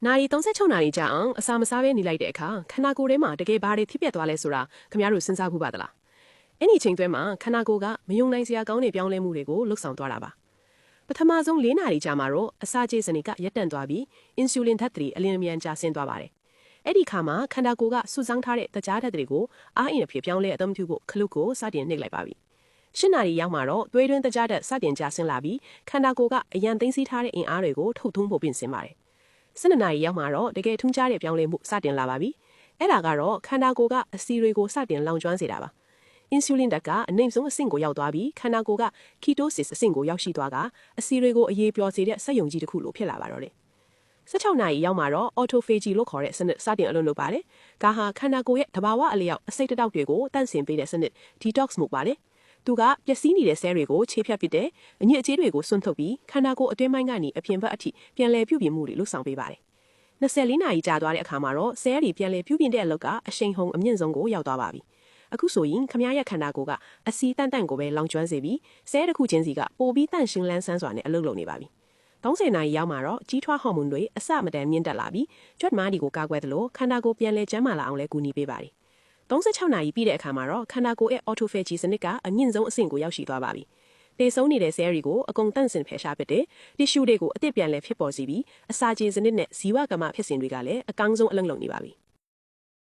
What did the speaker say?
နာရီ36နာရီကြာအောင်အစာမစားဘဲနေလိုက်တဲ့အခါခန္ဓာကိုယ်ထဲမှာတကယ်ဘာတွေဖြစ်ပျက်သွားလဲဆိုတာခင်ဗျားတို့စဉ်းစားဘူးပါသလားအဲ့ဒီချိန်သွဲမှာခန္ဓာကိုယ်ကမယုံနိုင်စရာကောင်းတဲ့ပြောင်းလဲမှုတွေကိုလှုပ်ဆောင်သွားတာပါပထမဆုံး4နာရီကြာမှာတော့အစာကြေစနစ်ကရပ်တန့်သွားပြီးအင်ဆူလင်ဓာတ်တွေအလင်းအမြန်ကျဆင်းသွားပါတယ်အဲ့ဒီခါမှာခန္ဓာကိုယ်ကစုဆောင်းထားတဲ့တကြားဓာတ်တွေကိုအားအင်အဖြစ်ပြောင်းလဲအသုံးပြုဖို့ခလုတ်ကိုစတင်နှိပ်လိုက်ပါပြီ8နာရီရောက်မှာတော့သွေးတွင်းတကြားဓာတ်စတင်ကျဆင်းလာပြီးခန္ဓာကိုယ်ကအရန်သိမ်းဆည်းထားတဲ့အင်အားတွေကိုထုတ်သွင်းဖို့ပြင်ဆင်ပါတယ်12နာရီရောက်မှာတော့တကယ်ထူးခြားတဲ့ပြောင်းလဲမှုစတင်လာပါပြီ။အဲ့ဒါကတော့ခန္ဓာကိုယ်ကအဆီတွေကိုစတင်လောင်ကျွမ်းစေတာပါ။အင်ဆူလင်ဓာတ်ကအနှိမ့်ဆုံးအဆင့်ကိုရောက်သွားပြီးခန္ဓာကိုယ်ကကီတိုစစ်အဆင့်ကိုရောက်ရှိသွားကအဆီတွေကိုအရေးပျော်စေတဲ့စက်ယုံကြီးတစ်ခုလိုဖြစ်လာပါတော့တယ်။16နာရီရောက်မှာတော့ autophagy လို့ခေါ်တဲ့စနစ်စတင်အလုပ်လုပ်ပါတယ်။ဒါဟာခန္ဓာကိုယ်ရဲ့သဘာဝအလျောက်အစိတ်တတောက်တွေကိုတန့်စင်ပေးတဲ့စနစ် detox မှုပါတယ်။သူကပျက်စီးနေတဲ့ဆဲတွေကိုခြေဖြတ်ပစ်တဲ့အညစ်အကြေးတွေကိုစွန့်ထုတ်ပြီးခန္ဓာကိုယ်အတွင်းပိုင်းကနေအပြင်ဘက်အထိပြန်လည်ပြုပြင်မှုတွေလုပ်ဆောင်ပေးပါတယ်24နာရီကြာသွားတဲ့အခါမှာတော့ဆဲရီပြန်လည်ပြုပြင်တဲ့အလုပ်ကအရှိန်ဟုန်အမြင့်ဆုံးကိုရောက်သွားပါပြီ။အခုဆိုရင်ခမရရဲ့ခန္ဓာကိုယ်ကအစီတန့်တန့်ကိုပဲလောင်ကျွမ်းစေပြီးဆဲတစ်ခုချင်းစီကပိုပြီးတန့်ရှင်းလန်းဆန်းစွာနဲ့အလုပ်လုပ်နေပါပြီ။30နာရီရောက်မှာတော့ကြီးထွားဟော်မုန်းတွေအစမတန်မြင့်တက်လာပြီးကြွက်မားဒီကိုကာကွယ်သလိုခန္ဓာကိုယ်ပြန်လည်ကျန်းမာလာအောင်လည်းကူညီပေးပါတယ်။36နာရီပြည့်တဲ့အခါမှာတော့ခန္ဓာကိုယ်ရဲ့ autophagy စနစ်ကအမြင့်ဆုံးအဆင့်ကိုရောက်ရှိသွားပါပြီ။တေဆုံးနေတဲ့ဆဲရီကိုအကုန်တန့်စင်ဖယ်ရှားပစ်တဲ့တီရှူတွေကိုအသစ်ပြန်လည်ဖြစ်ပေါ်စေပြီးအစာကြေစနစ်နဲ့ဇီဝကမ္မဖြစ်စဉ်တွေကလည်းအကောင်းဆုံးအလုပ်လုပ်နေပါပြီ။